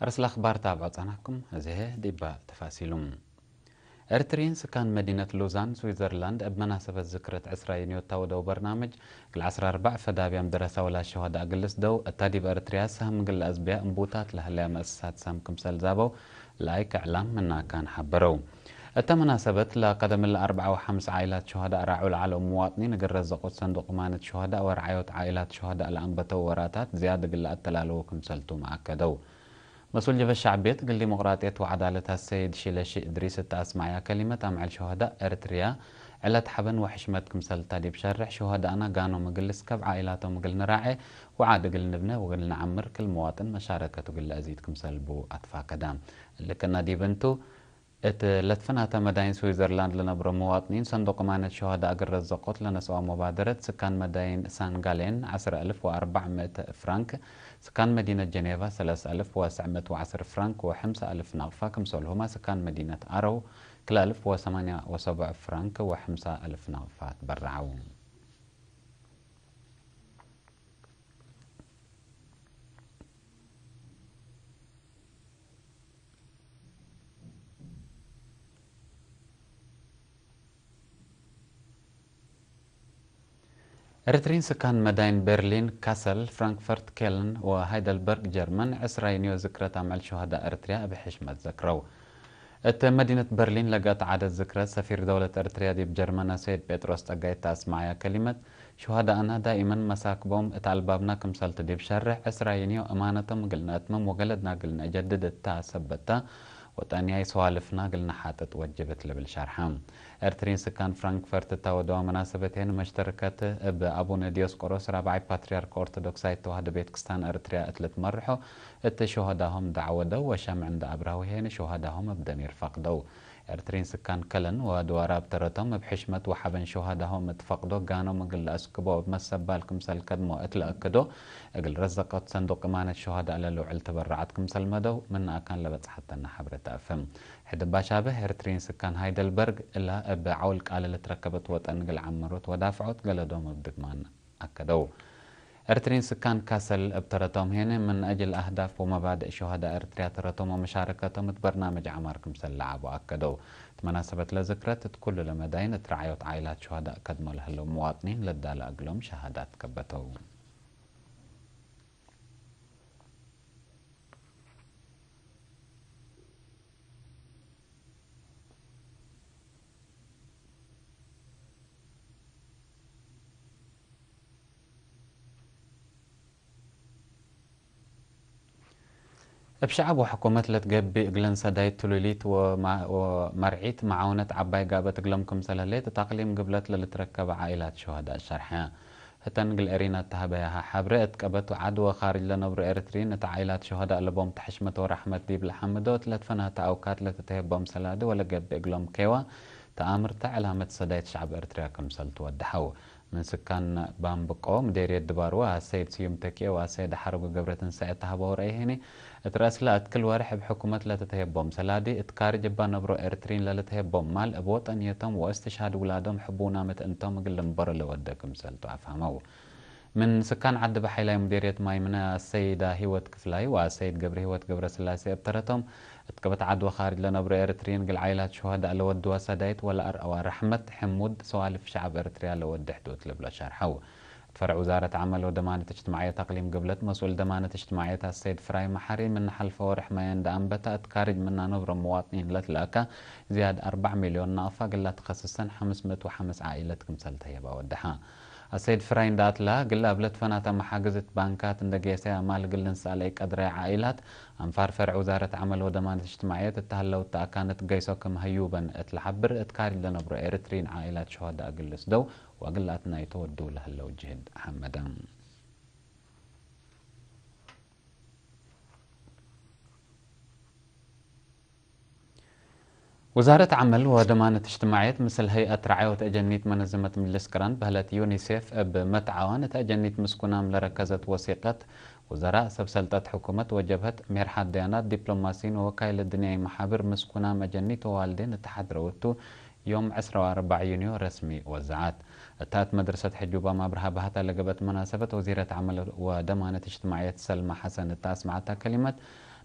أرسل أخبار تابعوا عنكم هذه ديبا تفاصيلهم. إرترين سكان مدينة لوزان سويسرلاند بمناسبة ذكرى عسرة يونيو تاودو برنامج العسرة 4 فدابيا مدرسة ولا شهداء قلس دو التادي بإرتريا سهم قل أسبيع انبوتات لهلا مؤسسات سهم كمسال زابو لايك إعلام منا كان حبرو مناسبة لقدم الأربعة وخمس عائلات شهداء راعوا العالم مواطنين قرزقوا صندوق أمانة شهداء ورعاية عائلات شهداء الأنبتة وراتات زيادة قل التلالو كمسلتو مأكدو مسؤول جبهة الشعبية قال ديمقراطية وعدالة السيد شيلاشي إدريس التأسمعية كلمة أمع الشهداء إرتريا علت حبن وحشمتكم سلطة بشرح شهداءنا قانوا مقلس كب عائلاتهم قلنا راعي وعاد قل نبنى وقل نعمر كل مواطن مشاركة قل أزيدكم سلبو أطفا كدام اللي كنا دي بنتو لتفنها مداين سويسرلاند لنبرو مواطنين صندوق أمانة شهداء قرز زقوت لنسوا مبادرة سكان مداين سان غالين 10,400 فرانك سكان مدينة جنيفا 3,910 فرانك و5,000 نغفة كمسولهما سكان مدينة أرو كل 1,078 فرانك و5,000 نغفة برعون. إرترين سكان مداين برلين كاسل فرانكفورت كيلن وهايدلبرغ جرمن عسرين ذكرى عمل شهداء إرتريا بحشمة ذكروا مدينة برلين لقت عدد ذكرى سفير دولة إرتريا دي بجرمنا سيد بيتروس تقايت تاسمعيا كلمة شهداءنا دائما مساكبهم اتعالبابنا كمسلت دي بشرح عسرين أمانتهم قلنا أتمم وقلدنا قلنا جدد التاسبتا وتانياي سوالفنا قلنا حاتت وجبت لبالشرحام إرترين سكان فرانكفورت تاودوا مناسبتين مشتركة بأبونا ديوسقوروس رابعي باتريارك أرثوذكسي توهد بيت كستان إرتريا أتلت مرحو شهداهم دعوة وشمع عند أبراوهين شهداهم بدمير فقدوا إرترين سكان كلن ودوارا بترتم بحشمة وحبن شهداهم تفقدوا قانوا مقل أسكبوا بمسبالكم سالكدمو اتلأكدوا اقل رزقت صندوق أمانة الشهداء للوعل تبرعتكم سلمدو من أكان لبتس حتى النحبرة أفهم حدبا شابه إرترين سكان هايدلبرغ إلا بعول قال لتركبت وطنقل عمروت ودافعوت قلدوم بدقمان أكدوا إرترين سكان كاسل ابترتهم هنا من أجل أهداف ومبادئ شهداء إرتريا ترتهم ومشاركتهم برنامج عماركم سلعب وأكدوا مناسبة لذكرى كل لمداين ترعيوت عائلات شهداء قدموا لها المواطنين للدال أقلهم شهادات كبتوا بشعب وحكومة لتقبي إقلن سداي تلوليت ومرعيت معاونة عباي قابت إقلمكم سلاليت تقليم قبلت للتركب عائلات شهداء الشرحية هتنقل إرينا تهبيها حبرة اتقبت عدوى خارج لنبر إرترين عائلات شهداء لبوم تحشمة ورحمة ديب لحمدوت لتفنها تأوكات لتتهبهم سلادة ولا قبي إقلم كيوا تآمر تعلامة سدايت شعب إرتريا كمسل تودحو من سكان بامبقو مديرية دباروا السيد سيوم تكي والسيد حرب قبرة سعيد تهبور إيهني اتراسلات كل وارح بحكومة لا تتهبهم سلادي اتكار جبا نبرو إرترين لا تتهبهم مال أبوت أن يتم واستشهاد ولادهم حبونا مت أنتم قل مبر لودكم سلتو أفهمو من سكان عد بحيلا مديرية مايمنا السيدة هيوت كفلاي والسيد قبر هيوت قبر سلاسي ابترتهم اتقبت عدوى خارج لنبرو إرترين قل عائلات شهداء لودوا سدايت ولا أرقوا رحمة حمود سوالف شعب إرتريا لود حدود لبلا شرحو فرع وزارة عمل ودمانة اجتماعية تقليم قبلت مسؤول دمانة اجتماعية السيد فراي محري من حل فورح ما يندام بتا اتكارج منا نبر مواطنين لتلاكا زياد 4 مليون نافة قلت تخصصا 505 عائلة كمسلتها يبا ودحا السيد فراين دات لا قل قبلت فناتا محاجزة بانكات اندقيسيا مال قل نسالي قدري عائلات انفار فرع وزارة عمل ودمانة اجتماعية تتهلو تا كانت قيسوكم هيوبا اتلحبر اتكارج لنبر إرترين عائلات شهداء قلس دو وقلاتنا يتودوا له اللو جهد حمدا وزارة عمل ودمانة اجتماعية مثل هيئة رعاية وتأجنيت منظمة مجلس كران بهلت يونيسيف بمتعاون تأجنيت مسكونام لركزت وثيقة وزراء سبسلطة حكومة وجبهة ميرحات ديانات دبلوماسيين ووكايل الدنيا محابر مسكونام أجنيت ووالدين اتحاد روتو يوم 14 يونيو رسمي وزعات اتات مدرسة حجوبة ما برها بهتا لقبت مناسبة وزيرة عمل ودمانة اجتماعية سلمى حسن التاس معتا كلمة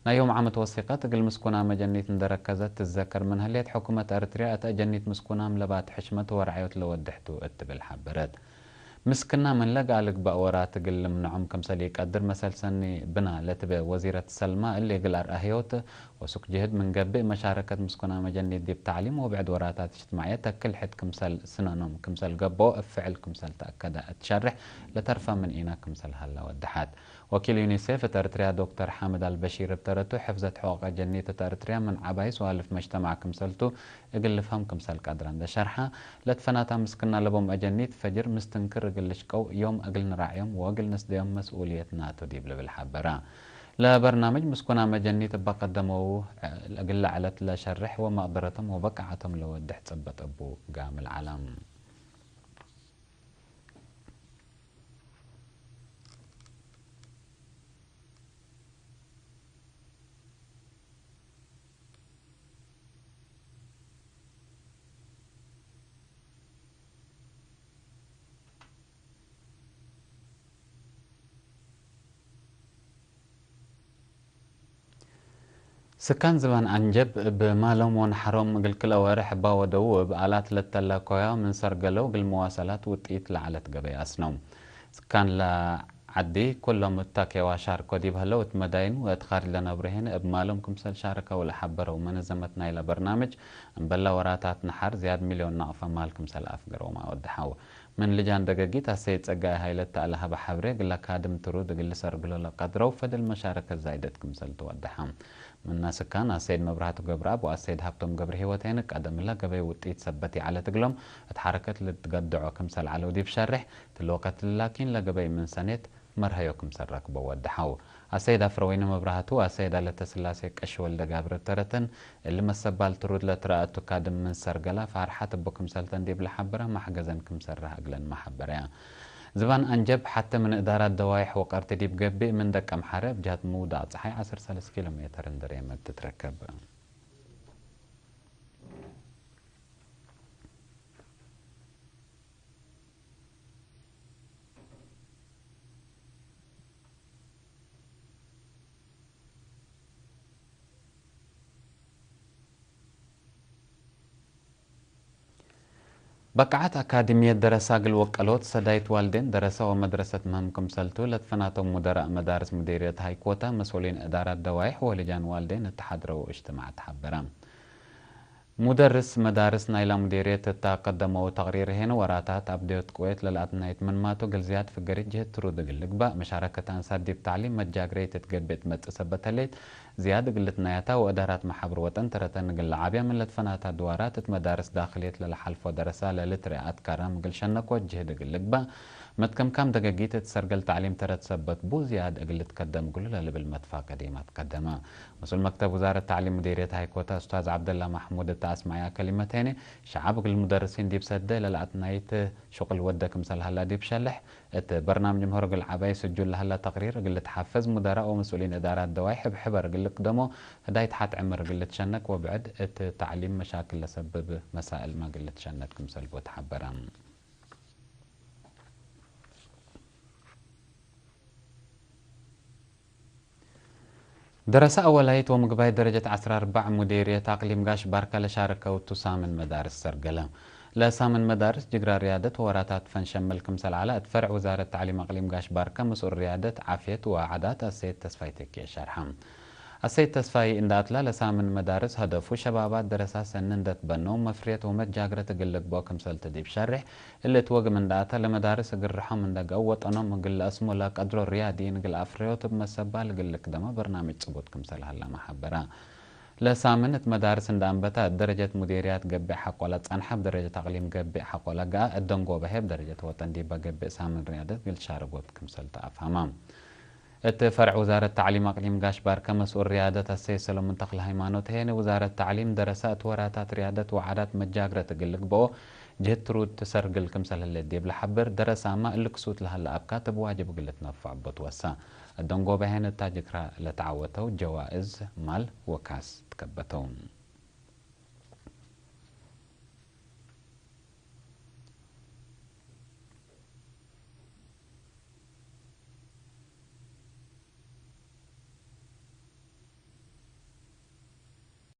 نايوم عام توثيقة تقل مسكونا مجنيت ندركزت تتذكر من هليت حكومة أريتريا أتأجنيت مسكونا ملبات حشمة ورعيوت لودحتو اتبل حبرت مسكنا من لقى لك بأورات تقل منعم كم سليك قدر مثل سني بنا لتبع وزيرة السلمى اللي قل أرأهيوت وسوق جهد من قبل مشاركة مسكنا مجني ديب تعليم وبعد وراتات اجتماعية تكل حد كمسل سنانهم كمسل قبو افعل كمسل تأكد تشرح لترفى من إينا كمسل هلا ودحات وكيل يونيسيف أريتريا دكتور حامد البشير بترتو حفظت حقوق جنية أريتريا من عبايس والف مجتمع كمسلتو اقل فهم كمسل قدران ده شرحة لتفناتا مسكنا لبوم أجنيت فجر مستنكر قلشكو يوم أقل نراعيهم وأقل نسديهم مسؤوليتنا تديب بالحبرة لبرنامج مسكونا مجني تبقى قدموا الأقل على لشرح وما قدرتهم وبقعتهم لو ودحت ثبت أبو قام العالم سكان زبان أنجب بمالهم ونحرم قل كل أوارح باودو بآلات للتلاكويا من سرقلو بالمواصلات وتقيت لعلت قبي أسنوم سكان عدي كلهم التاكي وشاركو دي بهلو اتمدين واتخار لنا برهن بمالهم كمسل شاركة ولا حبروا ومنظمتنا إلى برنامج مبلا وراتات نحر زياد مليون نقفة مال كمسل أفقر وما ودحاو من لجان دقاقيت أسيد سقاي هايلت ألها بحبري قل لك هادم ترود قل سرقلو لقدرو فدل مشاركة زايدة كمسل تودحام من الناس كان أسيد مبرهات قبراب وأسيد هبتم قبر هيوتينك قدم الله قبي وطيت سبتي على تقلم اتحركت لتقدعو كمسل على ودي بشرح تلوقت لكن لقبي من سنة مرهيوكم سرك بودحاو أسيد أفروين مبرهاتو أسيد على تسلاسي كشول دقابر ترتن اللي مسبال ترود لترأتو كادم من سرقلا فارحات بكم سلطن دي بلحبرة محجزن كم سرها أقلن محبرة زبان أنجب حتى من إدارة دوايح وقرت دي بقبي من دك محارب جهة موضع صحيح 10 كيلومتر اندريمة تتركب بقعت أكاديمية دراسة قل وقلوت سدايت والدين دراسة ومدرسة مهمكم سلتو لتفناتهم مدراء مدارس مديرية هاي كوتا مسؤولين إدارة دوايح ولجان والدين اتحاد رو اجتماع تحبرام مدرس مدارس نايلا مديرية تقدموا تقرير هنا وراتات أبديت كويت للأتنايت من ماتو قل زياد في قريت جهة ترود قل لقبا مشاركة أنساد دي بتعليم متجاقري تتقبت متسبت ليت زياد قلت نايتا وإدارات محبر وطن ترتن قل عابيا من لتفناتا دوارات مدارس داخلية للحلف ودرسة للتريات كرام قل شنك وجه قل لقبا متكم كام دقاقيت تسرقل تعليم ترى تثبت بو زياد أقل تقدم قل لا بالمدفع قديمة تقدمها مسؤول مكتب وزارة التعليم مديرية هاي كوتا أستاذ عبد الله محمود التاس معايا كلمتين شعب المدرسين دي بسدة للأتنايت شغل ودك مثل هلا دي بشلح برنامج جمهور قل عباي سجل هلا تقرير قل تحفز مدراء ومسؤولين إدارات دوايح بحبر قل قدموا هدايت حات عمر قل تشنك وبعد تعليم مشاكل لسبب مسائل ما قل تشنك مثل وتحبرام دراسة أوليت ومقباي درجة 14 مديرية تقليم قاش باركة لشاركة وتسامن مدارس سرقلة لسامن مدارس جقرا ريادة وراتات فنشمل كمسل على فرع وزارة التعليم أقليم قاش باركة مسؤول ريادة عافية وعادات السيد تسفايتك شرحم السيد تسفاي إندات لا لسامن مدارس هدفو شبابات دراسة سنندت بنو مفريت ومت جاقرة تقلق بوكم سلتدي بشرح اللي توقع من داتا لمدارس قرحة من دق أوت أنا مقل اسمه لك أدرو الريادي نقل أفريوت بمسبة لقلق دما برنامج صبوتكم سلها لا محبرا لسامنة مدارس اندانبتا درجة مديريات قبي حق ولا تنحب درجة تقليم قبي حق ولا قا الدنقو بهيب درجة وطن ديبا قبي سامن ريادة قل شارقوتكم سلتا أفهمام فرع وزارة التعليم أقليم قاش باركة مسؤول ريادة السيسل ومنطقة الهيمانوت هنا وزارة التعليم دراسات وراتات ريادة وعادات متجاقرة تقلق بو جهة ترود تسرق الكمسل اللي ديب لحبر دراسة ما اللي كسوت لها الأبكات بواجب قلت نفع بتوسع الدنقو بهنا التاجكرا لتعوتو جوائز مال وكاس تكبتون